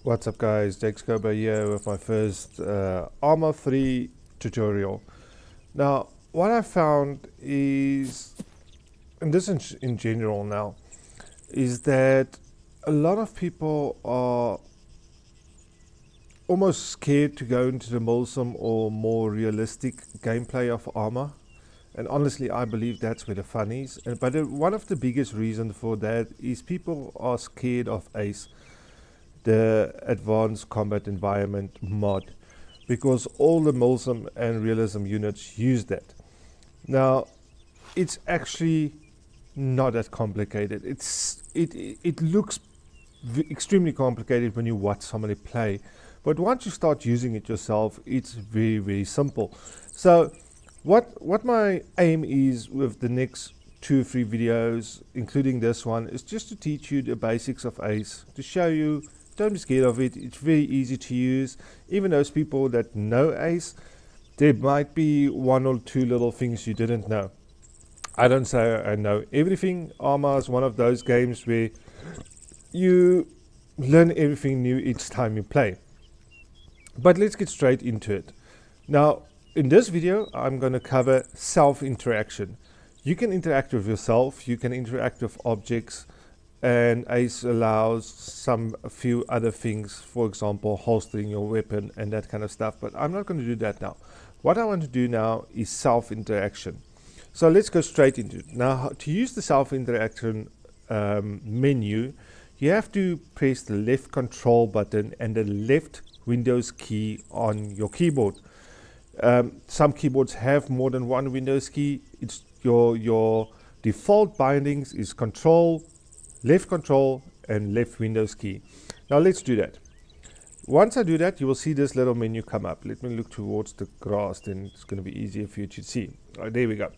What's up guys, Jake Scoba here with my first Arma3 tutorial. Now what I found is, and this in general now, is that a lot of people are almost scared to go into the wholesome or more realistic gameplay of Arma. And honestly, I believe that's where the fun is. But one of the biggest reasons for that is people are scared of ACE, the Advanced Combat Envirement mod, because all the Milsim and Realism units use that. Now, it's actually not that complicated. It looks extremely complicated when you watch somebody play, but once you start using it yourself, it's very simple. So what my aim is with the next 2 or 3 videos, including this one, is just to teach you the basics of ACE, to show you, don't be scared of it. It's very easy to use. Even those people that know ACE, there might be 1 or 2 little things you didn't know. I don't say I know everything. Arma is one of those games where you learn everything new each time you play. But let's get straight into it. Now, in this video, I'm going to cover self-interaction. You can interact with yourself, you can interact with objects, and ACE allows a few other things, for example, holstering your weapon and that kind of stuff, but I'm not going to do that now. What I want to do now is self-interaction. So let's go straight into it. Now, to use the self-interaction menu, you have to press the left control button and the left Windows key on your keyboard. Some keyboards have more than one Windows key. It's your default bindings is left control and left Windows key. Now let's do that. Once I do that, you will see this little menu come up. Let me look towards the grass, then it's going to be easier for you to see. Right, there we go.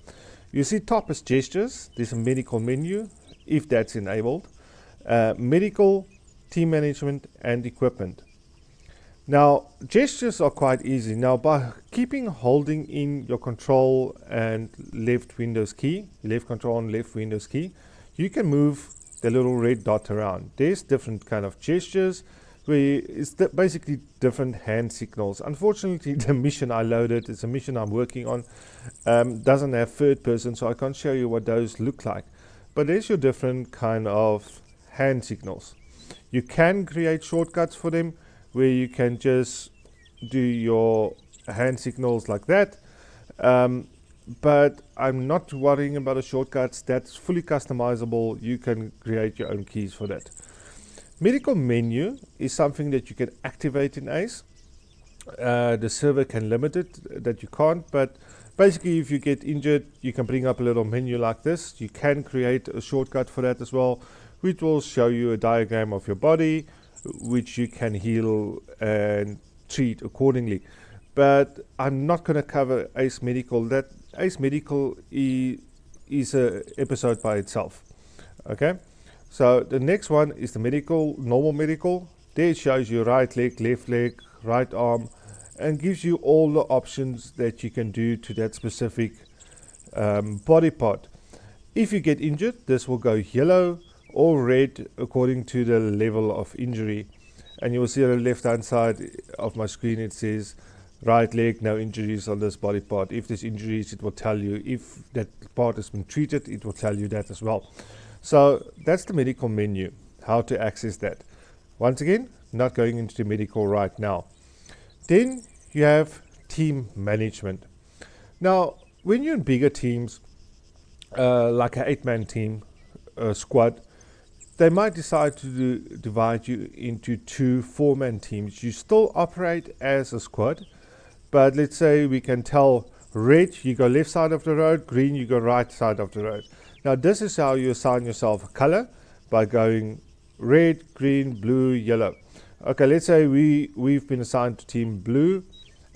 You see top is gestures. There's a medical menu, if that's enabled. Medical, team management, and equipment. Now, gestures are quite easy. Now, by holding in your control and left Windows key, left control and left Windows key, you can move the little red dot around. There's different kind of gestures where it's basically different hand signals. Unfortunately, the mission I loaded, it's a mission I'm working on, doesn't have third person, so I can't show you what those look like. But there's your different kind of hand signals. You can create shortcuts for them, where you can just do your hand signals like that. But I'm not worrying about the shortcuts. That's fully customizable. You can create your own keys for that. Medical menu is something that you can activate in ACE. The server can limit it, that you can't, but basically if you get injured, you can bring up a little menu like this. You can create a shortcut for that as well, which will show you a diagram of your body, which you can heal and treat accordingly. But I'm not going to cover ACE Medical. That ACE Medical is a episode by itself. Okay, so the next one is the medical, normal medical. There it shows you right leg, left leg, right arm, and gives you all the options that you can do to that specific body part. If you get injured, this will go yellow or red according to the level of injury. And you will see on the left hand side of my screen it says right leg, no injuries on this body part. If there's injuries, it will tell you. If that part has been treated, it will tell you that as well. So that's the medical menu, how to access that. Once again, not going into the medical right now. Then you have team management. Now when you're in bigger teams, like an 8-man team, squad, they might decide to divide you into 2 4-man teams. You still operate as a squad, but let's say we can tell red, you go left side of the road, green, you go right side of the road. Now this is how you assign yourself a color, by going red, green, blue, yellow. Okay, let's say we've been assigned to team blue,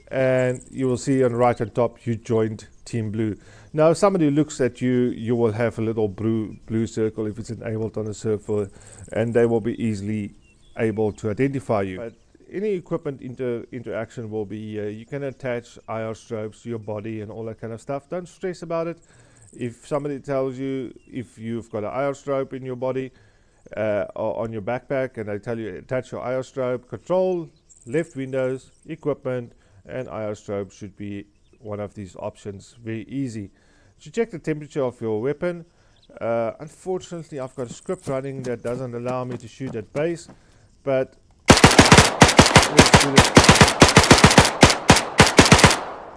and you will see on the right on top you joined team blue. Now if somebody looks at you, you will have a little blue circle if it's enabled on the server, and they will be easily able to identify you. But any equipment interaction will be here. You can attach IR strobes to your body and all that kind of stuff. Don't stress about it. If somebody tells you if you've got an IR strobe in your body, on your backpack, and they tell you attach your IR strobe, control, left windows, equipment, and IR strobe should be one of these options. Very easy. To check the temperature of your weapon, unfortunately I've got a script running that doesn't allow me to shoot at base, but let's do this.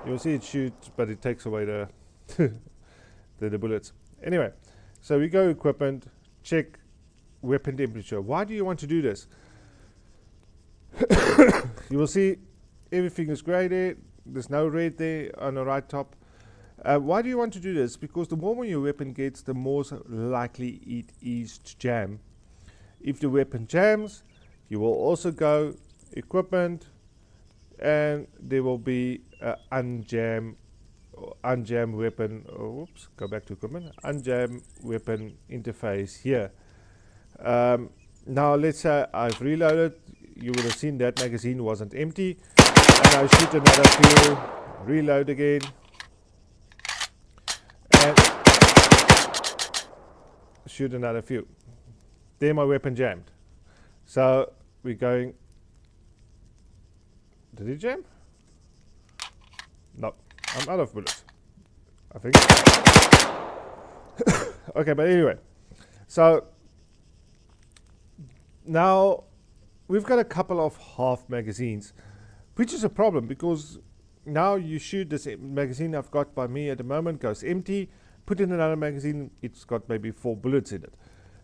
You'll see it shoots, but it takes away the the bullets. Anyway, so we go equipment, check weapon temperature. Why do you want to do this? You will see everything is grey there. There's no red there on the right top. Why do you want to do this? Because the warmer your weapon gets, the more likely it is to jam. If the weapon jams, you will also go equipment, and there will be unjam weapon. Oops, go back to equipment. Unjam weapon interface here. Now let's say I've reloaded. You would have seen that magazine wasn't empty, and I shoot another few, reload again, and shoot another few. There my weapon jammed. So we're going. Did it jam? No, I'm out of bullets, I think. Okay, but anyway, so now we've got a couple of half magazines, which is a problem because now you shoot this magazine I've got by me at the moment, goes empty, put in another magazine, it's got maybe 4 bullets in it.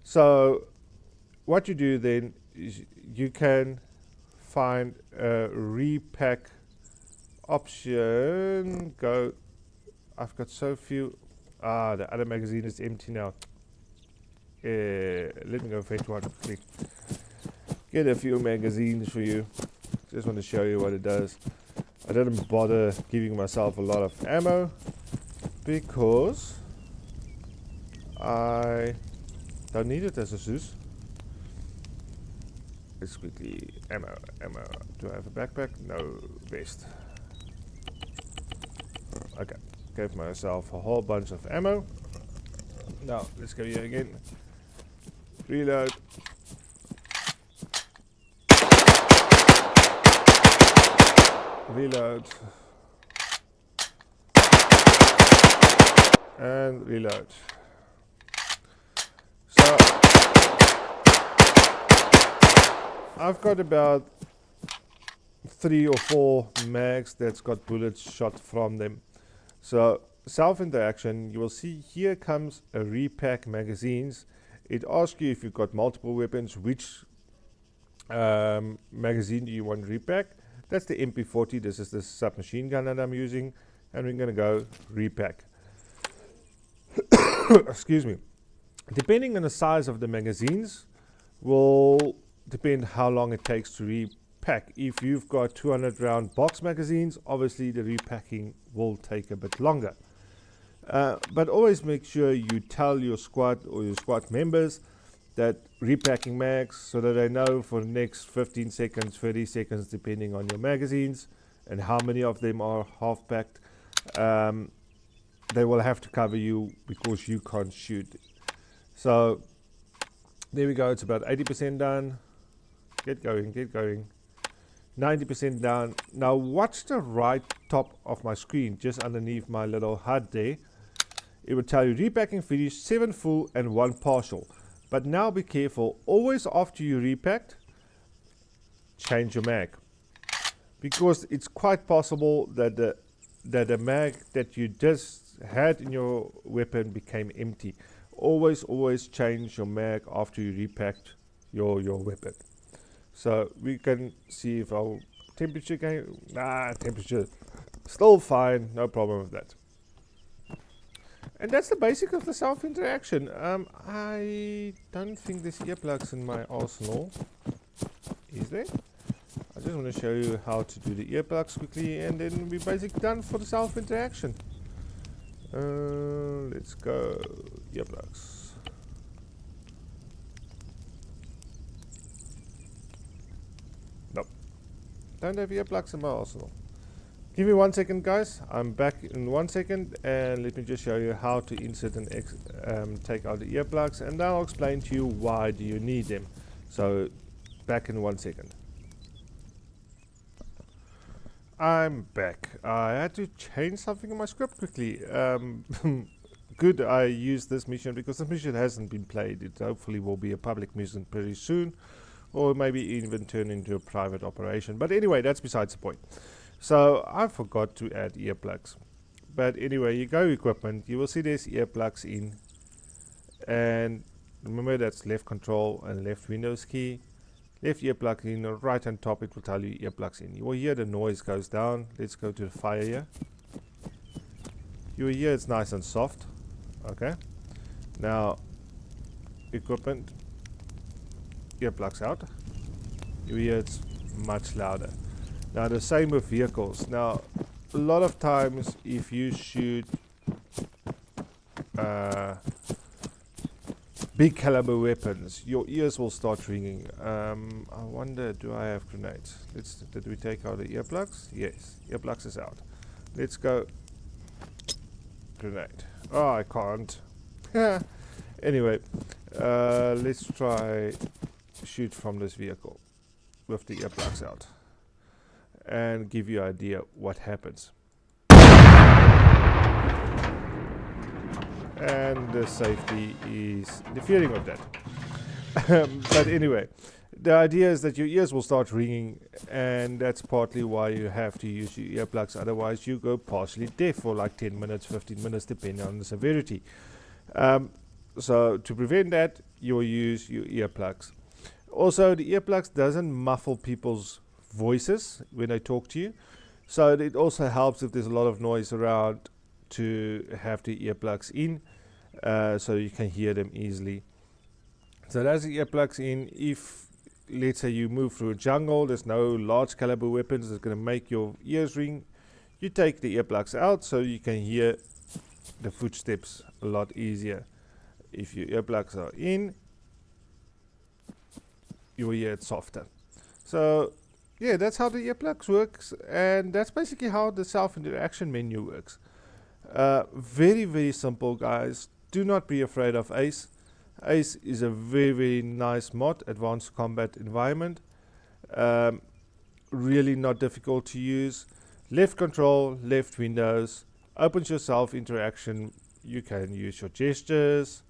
So what you do then is you can find a repack option. Go, I've got so few. The other magazine is empty now. Let me go fetch one quick. Get a few magazines for you. Just want to show you what it does. I didn't bother giving myself a lot of ammo because I don't need it as a Zeus. Let's quickly ammo. Do I have a backpack? No. Vest. Okay, gave myself a whole bunch of ammo. Now let's go here again. Reload. Reload. And reload. So I've got about 3 or 4 mags that's got bullets shot from them. So self-interaction, you will see here comes a Repack Magazines. It asks you if you've got multiple weapons, which magazine do you want to repack. That's the MP40. This is the submachine gun that I'm using, and we're going to go repack. Excuse me. Depending on the size of the magazines will depend how long it takes to repack. If you've got 200 round box magazines, obviously the repacking will take a bit longer. But always make sure you tell your squad or your squad members that repacking mags, so that they know for the next 15 seconds, 30 seconds, depending on your magazines and how many of them are half packed. They will have to cover you because you can't shoot. So there we go. It's about 80% done. Get going, get going. 90% down. Now watch the right top of my screen, just underneath my little HUD there. It will tell you repacking finished, 7 full and 1 partial. But now be careful, always after you repacked, change your mag. Because it's quite possible that the mag that you just had in your weapon became empty. Always change your mag after you repacked your weapon. So we can see if our temperature came. Temperature still fine, no problem with that. And that's the basic of the self-interaction. I don't think there's earplugs in my arsenal. Is there? I just want to show you how to do the earplugs quickly, and then we're basically done for the self-interaction. Let's go. Earplugs. Nope. Don't have earplugs in my arsenal. Give me 1 second, guys. I'm back in 1 second, and let me just show you how to insert and take out the earplugs, and then I'll explain to you why do you need them. So back in 1 second. I'm back. I had to change something in my script quickly. Good I used this mission because the mission hasn't been played. It hopefully will be a public mission pretty soon, or maybe even turn into a private operation. But anyway, that's besides the point. So I forgot to add earplugs. But anyway, you go equipment, you will see there's earplugs in. And remember that's left control and left Windows key. Left earplug in, right on top it will tell you earplugs in. You will hear the noise goes down. Let's go to the fire here. You will hear it's nice and soft. Okay. Now, equipment, earplugs out. You hear it's much louder. Now the same with vehicles. Now a lot of times if you shoot big caliber weapons, your ears will start ringing. I wonder, do I have grenades? Did we take out the earplugs? Yes, earplugs is out. Let's go. Grenade. Oh, I can't. Anyway, let's try shoot from this vehicle with the earplugs out, and give you an idea what happens. And the safety is the fearing of that. But anyway, the idea is that your ears will start ringing, and that's partly why you have to use your earplugs. Otherwise you go partially deaf for like 10 minutes, 15 minutes depending on the severity. So to prevent that, you'll use your earplugs. Also, the earplugs doesn't muffle people's voices when they talk to you, so it also helps if there's a lot of noise around to have the earplugs in, so you can hear them easily. So that's the earplugs in. If let's say you move through a jungle, there's no large caliber weapons that's going to make your ears ring, you take the earplugs out so you can hear the footsteps a lot easier. If your earplugs are in, you will hear it softer. So yeah, that's how the earplugs works, and that's basically how the self-interaction menu works. Very, very simple, guys. Do not be afraid of Ace. Ace is a very, very nice mod, Advanced Combat Envirement. Really not difficult to use. Left control, left Windows, opens your self-interaction. You can use your gestures.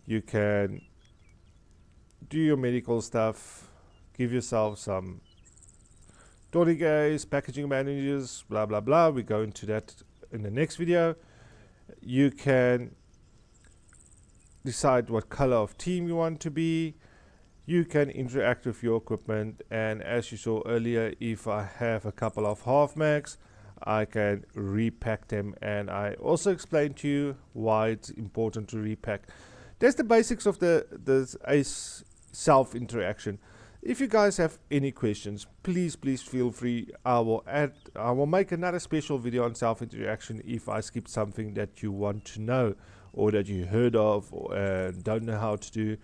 You can do your medical stuff, give yourself some tourniquets, packaging bandages, blah blah blah. We go into that in the next video. You can decide what color of team you want to be. You can interact with your equipment, and as you saw earlier, if I have a couple of half mags, I can repack them, and I also explained to you why it's important to repack. That's the basics of the Ace self-interaction. If you guys have any questions, please feel free. I will make another special video on self-interaction if I skip something that you want to know, or that you heard of, or don't know how to do.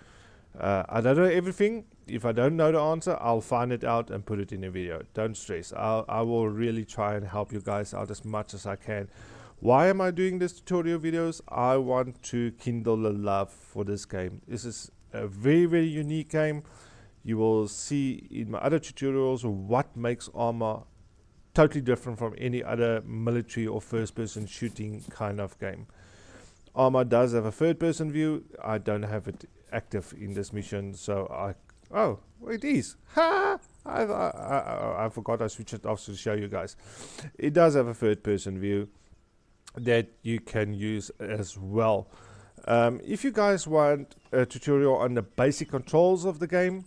I don't know everything. If I don't know the answer, I'll find it out and put it in a video. Don't stress. I will really try and help you guys out as much as I can. Why am I doing these tutorial videos? I want to kindle a love for this game. This is a very, very unique game. You will see in my other tutorials what makes Arma totally different from any other military or first-person shooting kind of game. Arma does have a third-person view. I don't have it active in this mission, so oh, it is. Ha! I forgot I switched it off to show you guys. It does have a third-person view that you can use as well. If you guys want a tutorial on the basic controls of the game,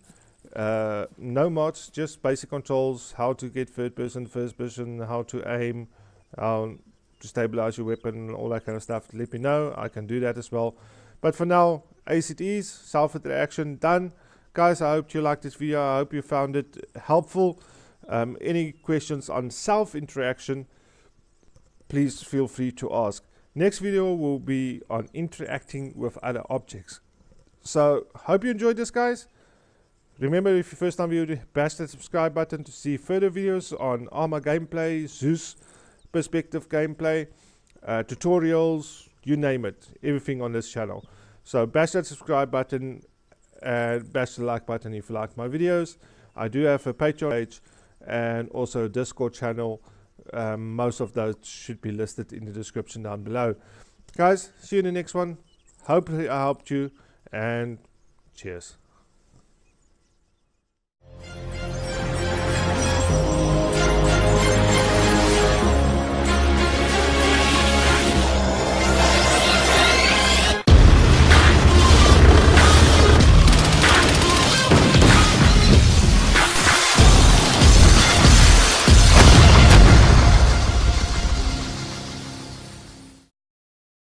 no mods, just basic controls, how to get third person, first person, how to aim, how to stabilize your weapon, all that kind of stuff, let me know. I can do that as well. But for now, Ace it is, self-interaction done. Guys, I hope you liked this video. I hope you found it helpful. Any questions on self-interaction, please feel free to ask. Next video will be on interacting with other objects. So, hope you enjoyed this, guys. Remember, if you first time viewed, bash that subscribe button to see further videos on Arma gameplay, Zeus perspective gameplay, tutorials, you name it, everything on this channel. So bash that subscribe button and bash the like button if you like my videos. I do have a Patreon page and also a Discord channel. Most of those should be listed in the description down below. Guys, see you in the next one. Hopefully I helped you, and cheers.